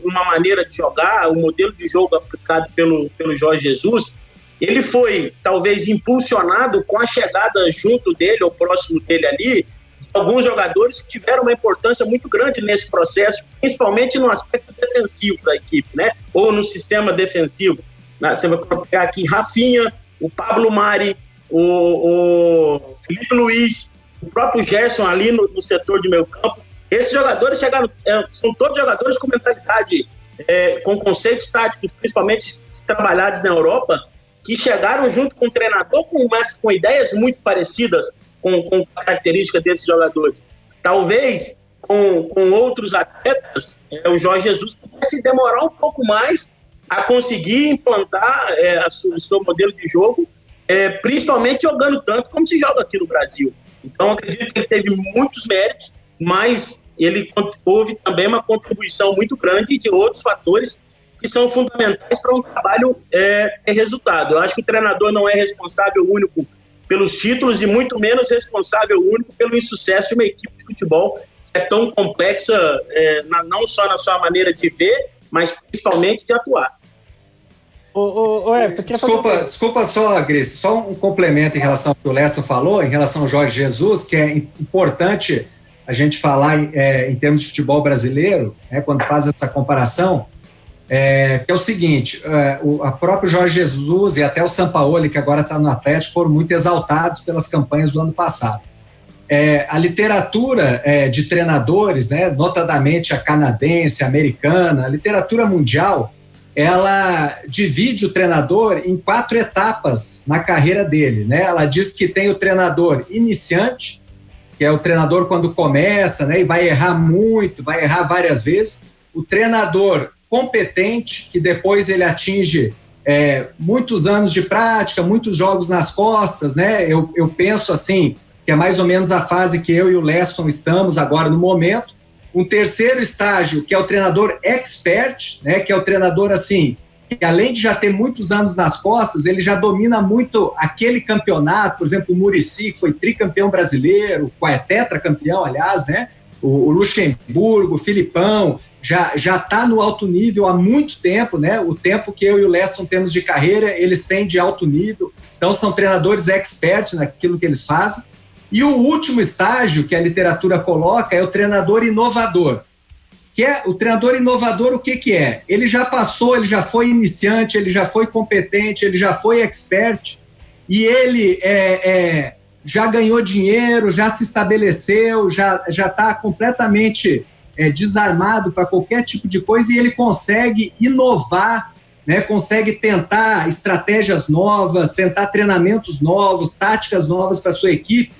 uma maneira de jogar, um modelo de jogo aplicado pelo Jorge Jesus. Ele foi, talvez, impulsionado com a chegada junto dele, ou próximo dele ali, de alguns jogadores que tiveram uma importância muito grande nesse processo, principalmente no aspecto defensivo da equipe, né? Ou no sistema defensivo. Você vai colocar aqui Rafinha, o Pablo Mari, o Felipe Luiz, o próprio Gerson ali no setor de meio campo. Esses jogadores chegaram, são todos jogadores com mentalidade, com conceitos táticos, principalmente trabalhados na Europa, que chegaram junto com o treinador com ideias muito parecidas com a característica desses jogadores. Talvez com outros atletas, o Jorge Jesus pudesse demorar um pouco mais a conseguir implantar o seu modelo de jogo, principalmente jogando tanto como se joga aqui no Brasil. Então, acredito que ele teve muitos méritos, mas houve também uma contribuição muito grande de outros fatores que são fundamentais para um trabalho ter resultado. Eu acho que o treinador não é responsável único pelos títulos e muito menos responsável único pelo insucesso de uma equipe de futebol que é tão complexa, não só na sua maneira de ver, mas principalmente de atuar. Everton, Desculpa só, Grace, só um complemento em relação ao que o Leston falou, em relação ao Jorge Jesus, que é importante a gente falar em termos de futebol brasileiro, quando faz essa comparação, que é o seguinte, a próprio Jorge Jesus e até o Sampaoli, que agora está no Atlético, foram muito exaltados pelas campanhas do ano passado. A literatura de treinadores, notadamente a canadense, a americana, a literatura mundial, ela divide o treinador em 4 etapas na carreira dele. Ela diz que tem o treinador iniciante, que é o treinador quando começa, e vai errar muito, vai errar várias vezes. O treinador competente, que depois ele atinge muitos anos de prática, muitos jogos nas costas, Eu penso assim, que é mais ou menos a fase que eu e o Leston estamos agora no momento. Um terceiro estágio, que é o treinador expert, né, que é o treinador, assim, que além de já ter muitos anos nas costas, ele já domina muito aquele campeonato, por exemplo, o Muricy, que foi tricampeão brasileiro, tetracampeão, aliás, né, o Luxemburgo, o Filipão, já está no alto nível há muito tempo, né, o tempo que eu e o Leston temos de carreira, eles têm de alto nível, então são treinadores expert naquilo que eles fazem. E o último estágio que a literatura coloca é o treinador inovador. Que é o treinador inovador, o que é? Ele já passou, ele já foi iniciante, ele já foi competente, ele já foi expert, e ele já ganhou dinheiro, já se estabeleceu, já está completamente desarmado para qualquer tipo de coisa, e ele consegue inovar, né? Consegue tentar estratégias novas, tentar treinamentos novos, táticas novas para a sua equipe.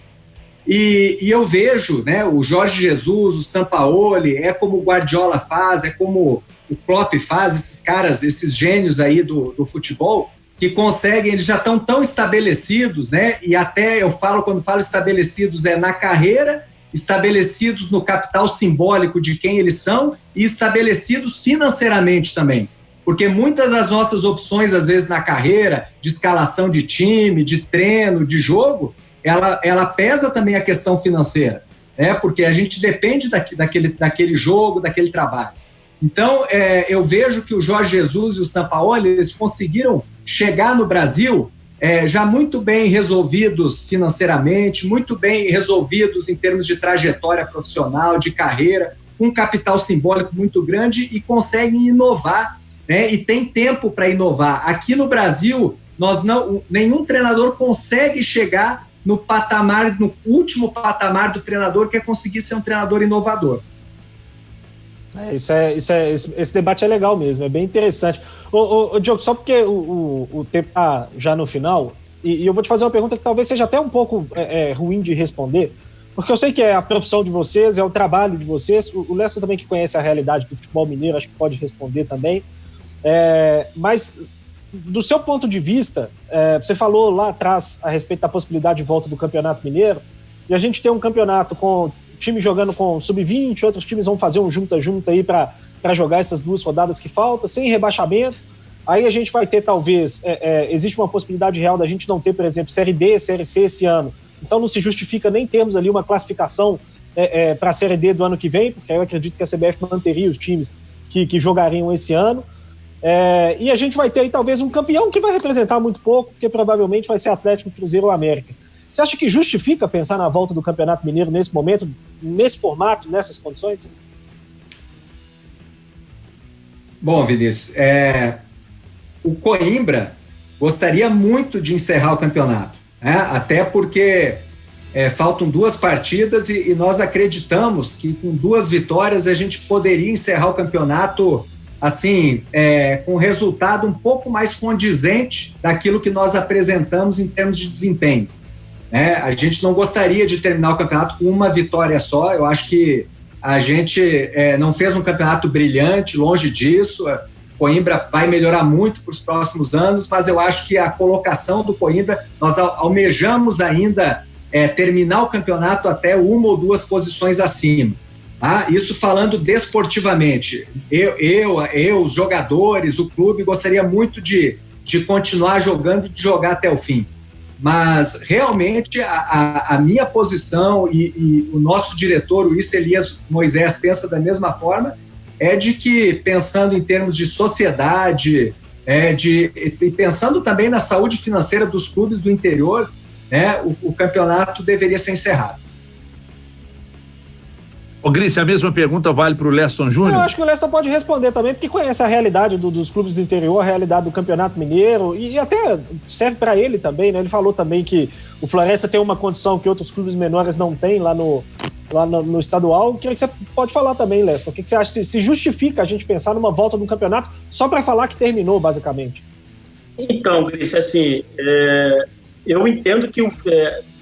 E eu vejo, né, o Jorge Jesus, o Sampaoli, é como o Guardiola faz, é como o Klopp faz, esses caras, esses gênios aí do futebol, que conseguem, eles já estão tão estabelecidos, né, e até eu falo, quando falo estabelecidos, é na carreira, estabelecidos no capital simbólico de quem eles são e estabelecidos financeiramente também. Porque muitas das nossas opções, às vezes, na carreira, de escalação de time, de treino, de jogo, ela pesa também a questão financeira, né? Porque a gente depende daquele jogo, daquele trabalho. Então, eu vejo que o Jorge Jesus e o Sampaoli, eles conseguiram chegar no Brasil já muito bem resolvidos financeiramente, muito bem resolvidos em termos de trajetória profissional, de carreira, com um capital simbólico muito grande e conseguem inovar, né? E tem tempo para inovar. Aqui no Brasil, nenhum treinador consegue chegar no último patamar do treinador, que é conseguir ser um treinador inovador. Esse debate é legal mesmo, é bem interessante. Diogo, só porque o tempo está já no final, e eu vou te fazer uma pergunta que talvez seja até um pouco ruim de responder, porque eu sei que é a profissão de vocês, é o trabalho de vocês, o Leston também, que conhece a realidade do futebol mineiro, acho que pode responder também, mas do seu ponto de vista, você falou lá atrás a respeito da possibilidade de volta do Campeonato Mineiro, e a gente tem um campeonato com time jogando com sub-20, outros times vão fazer um junta-junta aí para jogar essas 2 rodadas que faltam, sem rebaixamento. Aí a gente vai ter, talvez, existe uma possibilidade real da gente não ter, por exemplo, Série D, Série C esse ano. Então não se justifica nem termos ali uma classificação para a Série D do ano que vem, porque aí eu acredito que a CBF manteria os times que jogariam esse ano. E a gente vai ter aí talvez um campeão que vai representar muito pouco, porque provavelmente vai ser Atlético, Cruzeiro ou América. Você acha que justifica pensar na volta do Campeonato Mineiro nesse momento, nesse formato, nessas condições? Bom, Vinícius, o Coimbra gostaria muito de encerrar o campeonato, né? Até porque faltam 2 partidas e nós acreditamos que com 2 vitórias a gente poderia encerrar o campeonato assim, com um resultado um pouco mais condizente daquilo que nós apresentamos em termos de desempenho. A gente não gostaria de terminar o campeonato com 1 vitória só, eu acho que a gente não fez um campeonato brilhante, longe disso, Coimbra vai melhorar muito para os próximos anos, mas eu acho que a colocação do Coimbra, nós almejamos ainda terminar o campeonato até 1 ou 2 posições acima. Isso falando desportivamente, eu, os jogadores, o clube, gostaria muito de continuar jogando e de jogar até o fim. Mas realmente a minha posição e o nosso diretor, o Elias Moisés, pensa da mesma forma, de que, pensando em termos de sociedade, e pensando também na saúde financeira dos clubes do interior, o campeonato deveria ser encerrado. Ô, Gris, a mesma pergunta vale para o Leston Júnior? Eu acho que o Leston pode responder também, porque conhece a realidade dos clubes do interior, a realidade do Campeonato Mineiro, e até serve para ele também, né? Ele falou também que o Floresta tem uma condição que outros clubes menores não têm lá no estadual. Eu queria que você pode falar também, Leston. O que você acha? Se justifica a gente pensar numa volta do campeonato só para falar que terminou, basicamente? Então, Gris, assim, eu entendo que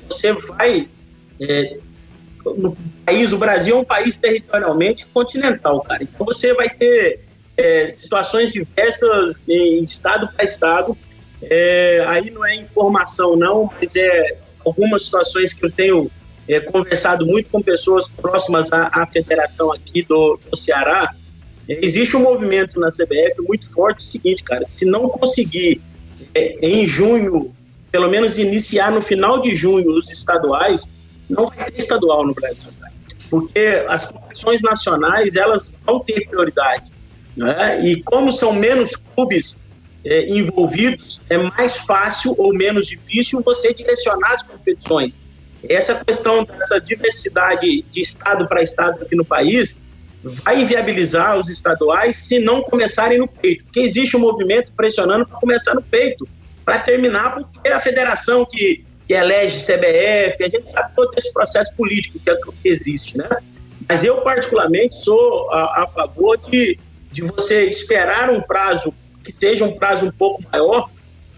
você vai... no país, o Brasil é um país territorialmente continental, cara. Então você vai ter situações diversas em estado para estado. Aí não é informação não, mas algumas situações que eu tenho conversado muito com pessoas próximas à federação aqui do Ceará. Existe um movimento na CBF muito forte, o seguinte, cara, se não conseguir em junho, pelo menos iniciar no final de junho os estaduais, não vai ter estadual no Brasil, cara, porque as competições nacionais, elas vão ter prioridade, né? E como são menos clubes envolvidos, é mais fácil ou menos difícil você direcionar as competições. Essa questão dessa diversidade de estado para estado aqui no país vai inviabilizar os estaduais se não começarem no peito, porque existe um movimento pressionando para começar no peito, para terminar, porque a federação que elege CBF, a gente sabe todo esse processo político que existe, né? Mas eu particularmente sou a favor de você esperar um prazo que seja um prazo um pouco maior,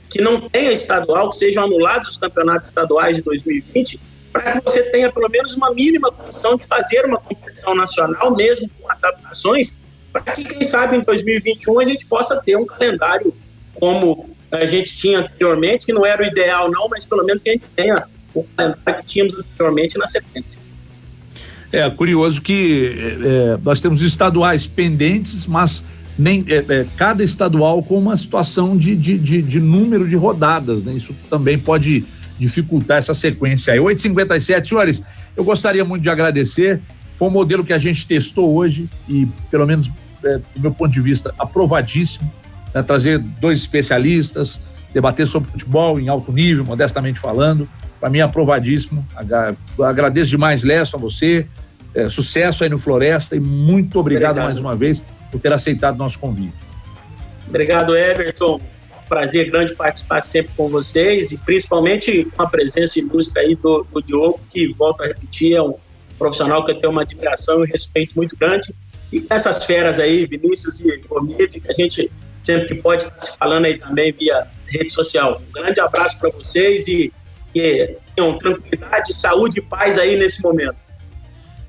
que não tenha estadual, que sejam anulados os campeonatos estaduais de 2020, para que você tenha pelo menos uma mínima condição de fazer uma competição nacional, mesmo com adaptações, para que, quem sabe, em 2021 a gente possa ter um calendário como a gente tinha anteriormente, que não era o ideal não, mas pelo menos que a gente tenha o calendário que tínhamos anteriormente na sequência. É curioso que nós temos estaduais pendentes, mas cada estadual com uma situação de número de rodadas, né? Isso também pode dificultar essa sequência aí. 8h57, senhores, eu gostaria muito de agradecer. Foi um modelo que a gente testou hoje e, pelo menos do meu ponto de vista, aprovadíssimo, né? Trazer 2 especialistas, debater sobre futebol em alto nível, modestamente falando, para mim aprovadíssimo. Agradeço demais, Leston, a você, sucesso aí no Floresta e muito obrigado mais uma vez por ter aceitado o nosso convite. Obrigado, Everton. Prazer grande participar sempre com vocês e principalmente com a presença ilustre aí do Diogo, que, volto a repetir, é um profissional que eu tenho uma admiração e respeito muito grande. E com essas feras aí, Vinícius e Gomide, que a gente sempre que pode estar se falando aí também via rede social. Um grande abraço para vocês e tenham tranquilidade, saúde e paz aí nesse momento.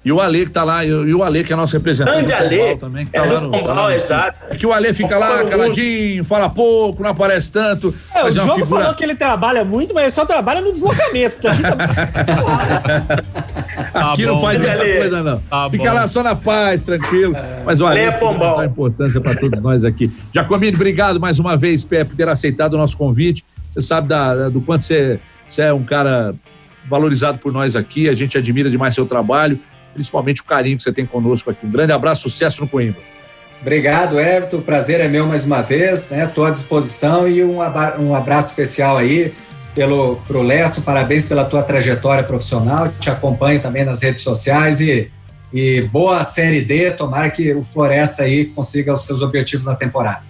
E o Ale que tá lá, e o Ale que é nosso representante. Grande Ale, também, que tá lá no Pombal, exato. É que o Ale fica lá caladinho, fala pouco, não aparece tanto. O Diogo falou que ele trabalha muito, mas ele só trabalha no deslocamento, porque a gente aqui não faz muita coisa, não. Fica lá só na paz, tranquilo. Mas o Ale dá importância para todos nós aqui. Jacomini, obrigado mais uma vez por ter aceitado o nosso convite. Você sabe do quanto você é um cara valorizado por nós aqui, a gente admira demais seu trabalho, principalmente o carinho que você tem conosco aqui. Um grande abraço, sucesso no Coimbra. Obrigado, Everton, o prazer é meu mais uma vez, né? Estou à disposição e um abraço especial aí pro Leston, parabéns pela tua trajetória profissional, te acompanho também nas redes sociais e boa Série D, tomara que o Floresta aí consiga os seus objetivos na temporada.